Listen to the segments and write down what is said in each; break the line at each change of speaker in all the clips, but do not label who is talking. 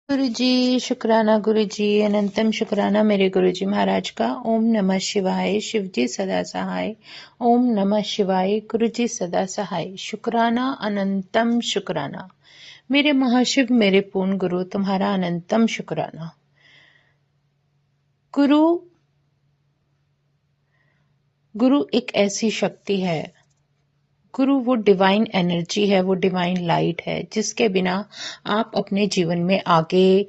गुरुजी, शुक्राना गुरुजी, अनंतम शुक्राना मेरे गुरुजी महाराज का। ओम नमः शिवाय। शिवजी सदा सहाय। ओम नमः शिवाय। गुरुजी सदा सहाय। शुक्राना अनंतम शुक्राना मेरे महाशिव, मेरे पूर्ण गुरु, तुम्हारा अनंतम शुक्राना। गुरु गुरु एक ऐसी शक्ति है, गुरु वो डिवाइन एनर्जी है, वो डिवाइन लाइट है, जिसके बिना आप अपने जीवन में आगे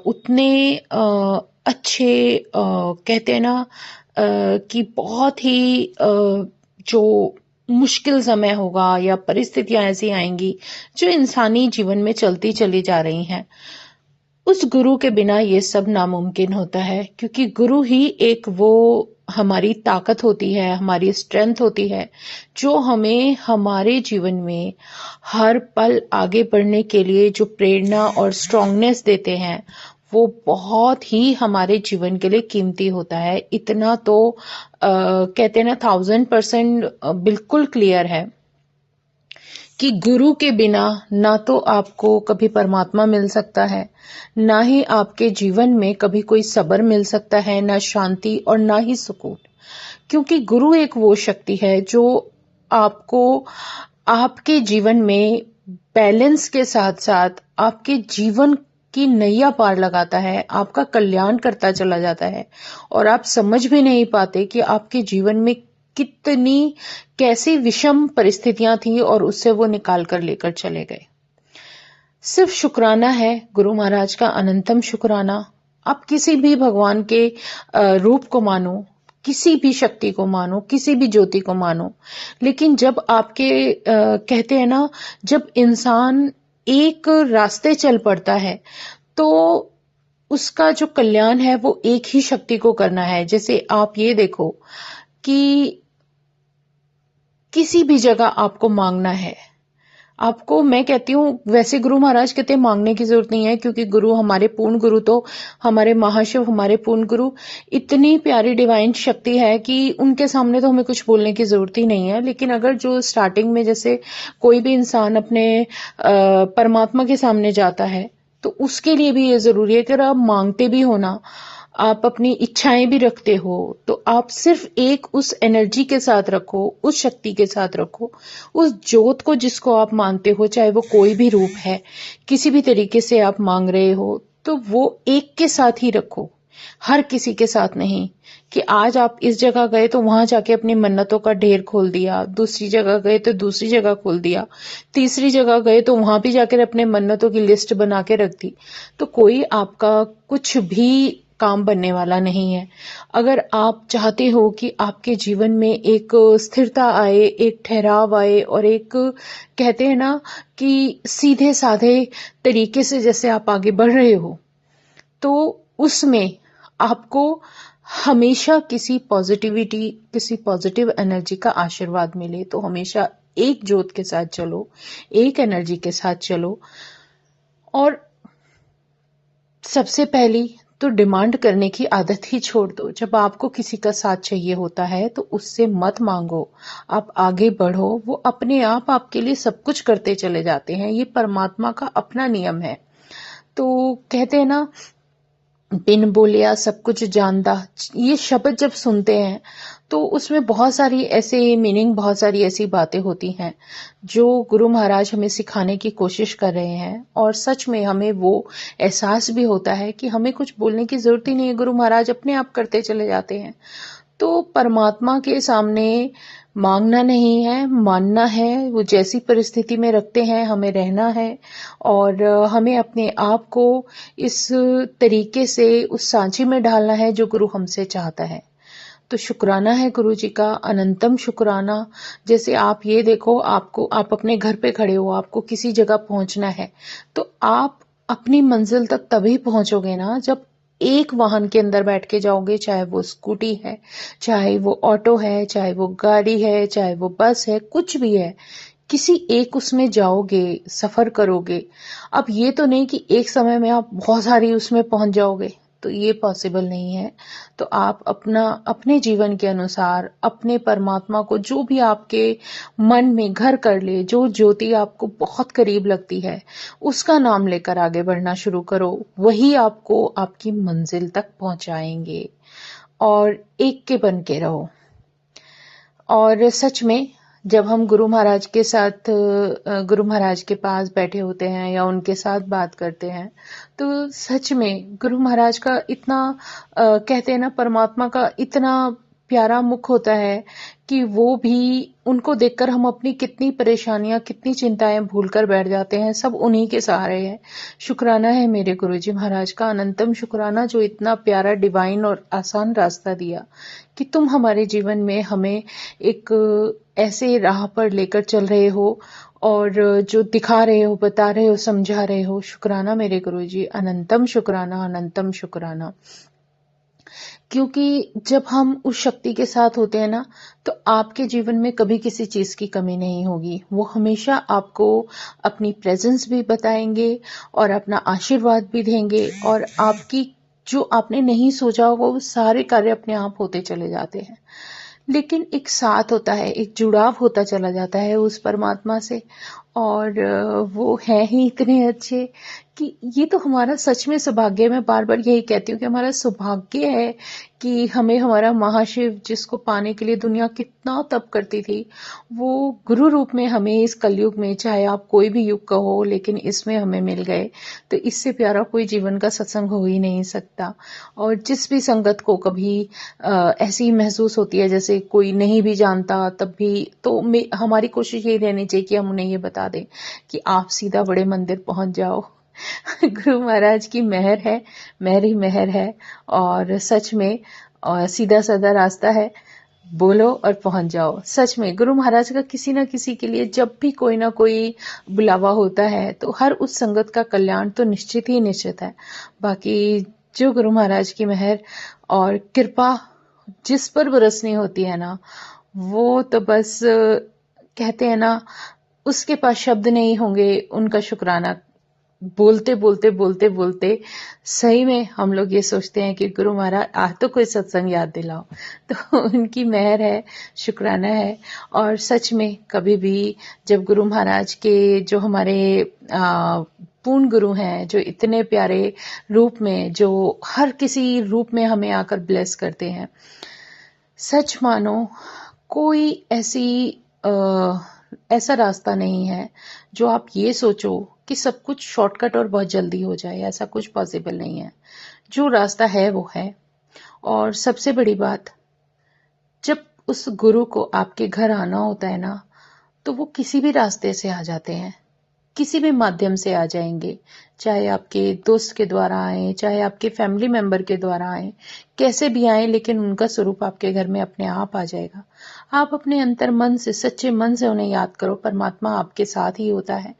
उतने अच्छे कहते हैं ना कि बहुत ही जो मुश्किल समय होगा या परिस्थितियां ऐसी आएंगी जो इंसानी जीवन में चलती चली जा रही हैं, उस गुरु के बिना ये सब नामुमकिन होता है। क्योंकि गुरु ही एक वो हमारी ताकत होती है, हमारी स्ट्रेंथ होती है, जो हमें हमारे जीवन में हर पल आगे बढ़ने के लिए जो प्रेरणा और स्ट्रांगनेस देते हैं, वो बहुत ही हमारे जीवन के लिए कीमती होता है। इतना तो कहते हैं ना 1000% बिल्कुल क्लियर है कि गुरु के बिना ना तो आपको कभी परमात्मा मिल सकता है, ना ही आपके जीवन में कभी कोई सब्र मिल सकता है, ना शांति और ना ही सुकून। क्योंकि गुरु एक वो शक्ति है जो आपको आपके जीवन में बैलेंस के साथ साथ आपके जीवन की नैया पार लगाता है, आपका कल्याण करता चला जाता है, और आप समझ भी नहीं पाते कि आपके जीवन में कितनी कैसी विषम परिस्थितियां थी और उससे वो निकाल कर लेकर चले गए। सिर्फ शुक्राना है गुरु महाराज का, अनंतम शुक्राना। आप किसी भी भगवान के रूप को मानो, किसी भी शक्ति को मानो, किसी भी ज्योति को मानो, लेकिन जब आपके कहते हैं ना, जब इंसान एक रास्ते चल पड़ता है तो उसका जो कल्याण है वो एक ही शक्ति को करना है। जैसे आप ये देखो कि किसी भी जगह आपको मांगना है, आपको मैं कहती हूँ, वैसे गुरु महाराज कहते हैं मांगने की जरूरत नहीं है, क्योंकि गुरु हमारे पूर्ण गुरु तो हमारे महाशिव, हमारे पूर्ण गुरु इतनी प्यारी डिवाइन शक्ति है कि उनके सामने तो हमें कुछ बोलने की जरूरत ही नहीं है। लेकिन अगर जो स्टार्टिंग में जैसे कोई भी इंसान अपने परमात्मा के सामने जाता है, तो उसके लिए भी ये जरूरी है कि अगर आप मांगते भी हो ना, आप अपनी इच्छाएं भी रखते हो, तो आप सिर्फ एक उस एनर्जी के साथ रखो, उस शक्ति के साथ रखो, उस ज्योत को जिसको आप मानते हो, चाहे वो कोई भी रूप है, किसी भी तरीके से आप मांग रहे हो, तो वो एक के साथ ही रखो, हर किसी के साथ नहीं। कि आज आप इस जगह गए तो वहां जाके अपनी मन्नतों का ढेर खोल दिया, दूसरी जगह गए तो दूसरी जगह खोल दिया, तीसरी जगह गए तो वहां भी जाकर अपने मन्नतों की लिस्ट बना के रख दी, तो कोई आपका कुछ भी काम बनने वाला नहीं है। अगर आप चाहते हो कि आपके जीवन में एक स्थिरता आए, एक ठहराव आए, और एक कहते हैं ना कि सीधे साधे तरीके से जैसे आप आगे बढ़ रहे हो, तो उसमें आपको हमेशा किसी पॉजिटिविटी, किसी पॉजिटिव एनर्जी का आशीर्वाद मिले। तो हमेशा एक ज्योत के साथ चलो, एक एनर्जी के साथ चलो, और सबसे पहली तो डिमांड करने की आदत ही छोड़ दो। जब आपको किसी का साथ चाहिए होता है तो उससे मत मांगो, आप आगे बढ़ो, वो अपने आप आपके लिए सब कुछ करते चले जाते हैं। ये परमात्मा का अपना नियम है। तो कहते हैं ना, बिन बोलिया सब कुछ जानदा, ये शब्द जब सुनते हैं तो उसमें बहुत सारी ऐसे मीनिंग, बहुत सारी ऐसी बातें होती हैं जो गुरु महाराज हमें सिखाने की कोशिश कर रहे हैं। और सच में हमें वो एहसास भी होता है कि हमें कुछ बोलने की जरूरत ही नहीं है, गुरु महाराज अपने आप करते चले जाते हैं। तो परमात्मा के सामने मांगना नहीं है, मानना है। वो जैसी परिस्थिति में रखते हैं हमें रहना है, और हमें अपने आप को इस तरीके से उस सांचे में ढालना है जो गुरु हमसे चाहता है। तो शुक्राना है गुरु जी का, अनंतम शुक्राना। जैसे आप ये देखो, आप अपने घर पे खड़े हो, आपको किसी जगह पहुंचना है, तो आप अपनी मंजिल तक तभी पहुंचोगे ना जब एक वाहन के अंदर बैठ के जाओगे, चाहे वो स्कूटी है, चाहे वो ऑटो है, चाहे वो गाड़ी है, चाहे वो बस है, कुछ भी है, किसी एक उसमें जाओगे, सफर करोगे। अब ये तो नहीं कि एक समय में आप बहुत सारी उसमें पहुंच जाओगे, तो ये पॉसिबल नहीं है। तो आप अपने जीवन के अनुसार अपने परमात्मा को, जो भी आपके मन में घर कर ले, जो ज्योति आपको बहुत करीब लगती है, उसका नाम लेकर आगे बढ़ना शुरू करो। वही आपको आपकी मंजिल तक पहुंचाएंगे। और एक के बन के रहो। और सच में जब हम गुरु महाराज के साथ गुरु महाराज के पास बैठे होते हैं या उनके साथ बात करते हैं, तो सच में गुरु महाराज का इतना कहते हैं ना, परमात्मा का इतना प्यारा मुख होता है कि वो भी, उनको देखकर हम अपनी कितनी परेशानियां, कितनी चिंताएं भूलकर बैठ जाते हैं। सब उन्हीं के सहारे है। शुक्राना है मेरे गुरुजी महाराज का, अनंतम शुक्राना, जो इतना प्यारा, डिवाइन और आसान रास्ता दिया कि तुम हमारे जीवन में हमें एक ऐसे राह पर लेकर चल रहे हो और जो दिखा रहे हो, बता रहे हो, समझा रहे हो। शुक्राना मेरे गुरुजी, अनंतम शुक्राना, अनंतम शुक्राना। क्योंकि जब हम उस शक्ति के साथ होते हैं ना, तो आपके जीवन में कभी किसी चीज की कमी नहीं होगी। वो हमेशा आपको अपनी प्रेजेंस भी बताएंगे और अपना आशीर्वाद भी देंगे, और आपकी जो आपने नहीं सोचा होगा वो सारे कार्य अपने आप होते चले जाते हैं। लेकिन एक साथ होता है, एक जुड़ाव होता चला जाता है उस परमात्मा से, और वो है ही इतने अच्छे कि ये तो हमारा सच में सौभाग्य है। मैं बार बार यही कहती हूँ कि हमारा सौभाग्य है कि हमें हमारा महाशिव, जिसको पाने के लिए दुनिया कितना तप करती थी, वो गुरु रूप में हमें इस कलयुग में, चाहे आप कोई भी युग का हो, लेकिन इसमें हमें मिल गए। तो इससे प्यारा कोई जीवन का सत्संग हो ही नहीं सकता। और जिस भी संगत को कभी ऐसी महसूस होती है जैसे कोई नहीं भी जानता, तब भी तो हमारी कोशिश यही रहनी चाहिए कि हम उन्हें ये बता दें कि आप सीधा बड़े मंदिर पहुंच जाओ। गुरु महाराज की मेहर है, मेहर ही मेहर है। और सच में सीधा साधा रास्ता है, बोलो और पहुंच जाओ। सच में गुरु महाराज का किसी ना किसी के लिए जब भी कोई ना कोई बुलावा होता है, तो हर उस संगत का कल्याण तो निश्चित ही निश्चित है। बाकी जो गुरु महाराज की मेहर और कृपा जिस पर बरसनी होती है ना, वो तो बस कहते हैं ना, उसके पास शब्द नहीं होंगे उनका शुक्राना बोलते बोलते बोलते बोलते। सही में हम लोग ये सोचते हैं कि गुरु महाराज आज तो कोई सत्संग याद दिलाओ। तो उनकी मेहर है, शुक्राना है। और सच में कभी भी जब गुरु महाराज के, जो हमारे पूर्ण गुरु हैं, जो इतने प्यारे रूप में, जो हर किसी रूप में हमें आकर ब्लेस करते हैं, सच मानो कोई ऐसा रास्ता नहीं है जो आप ये सोचो कि सब कुछ शॉर्टकट और बहुत जल्दी हो जाए। ऐसा कुछ पॉसिबल नहीं है। जो रास्ता है वो है। और सबसे बड़ी बात, जब उस गुरु को आपके घर आना होता है ना, तो वो किसी भी रास्ते से आ जाते हैं, किसी भी माध्यम से आ जाएंगे। चाहे आपके दोस्त के द्वारा आए, चाहे आपके फैमिली मेंबर के द्वारा आए, कैसे भी आए, लेकिन उनका स्वरूप आपके घर में अपने आप आ जाएगा। आप अपने अंतर मन से, सच्चे मन से उन्हें याद करो, परमात्मा आपके साथ ही होता है।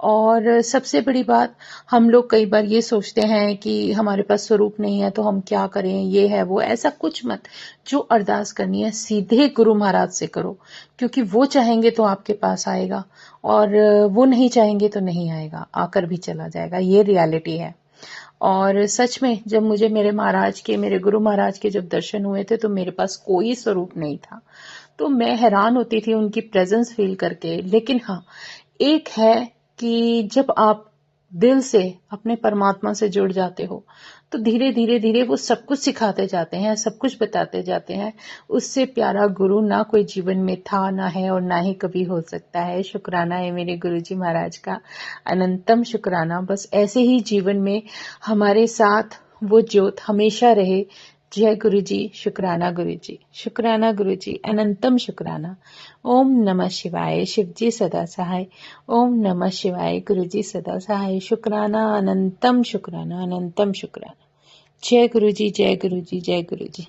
और सबसे बड़ी बात, हम लोग कई बार ये सोचते हैं कि हमारे पास स्वरूप नहीं है तो हम क्या करें, ये है वो, ऐसा कुछ मत। जो अरदास करनी है सीधे गुरु महाराज से करो, क्योंकि वो चाहेंगे तो आपके पास आएगा, और वो नहीं चाहेंगे तो नहीं आएगा, आकर भी चला जाएगा। ये रियलिटी है। और सच में जब मुझे मेरे गुरु महाराज के जब दर्शन हुए थे, तो मेरे पास कोई स्वरूप नहीं था। तो मैं हैरान होती थी उनकी प्रेजेंस फील करके। लेकिन हाँ, एक है कि जब आप दिल से अपने परमात्मा से जुड़ जाते हो, तो धीरे धीरे धीरे वो सब कुछ सिखाते जाते हैं, सब कुछ बताते जाते हैं। उससे प्यारा गुरु ना कोई जीवन में था, ना है, और ना ही कभी हो सकता है। शुक्राना है मेरे गुरुजी महाराज का, अनंतम शुक्राना। बस ऐसे ही जीवन में हमारे साथ वो ज्योत हमेशा रहे। जय गुरु जी, शुक्राना गुरु जी, शुक्राना गुरु जी, अनंतम शुक्राना। ओम नमः शिवाय, शिव जी सदा सहाय। ओम नमः शिवाय, गुरु जी सदा सहाय। शुक्राना, अनंतम शुक्राना, अनंतम शुक्राना। जय गुरु जी, जय गुरु जी, जय गुरु जी।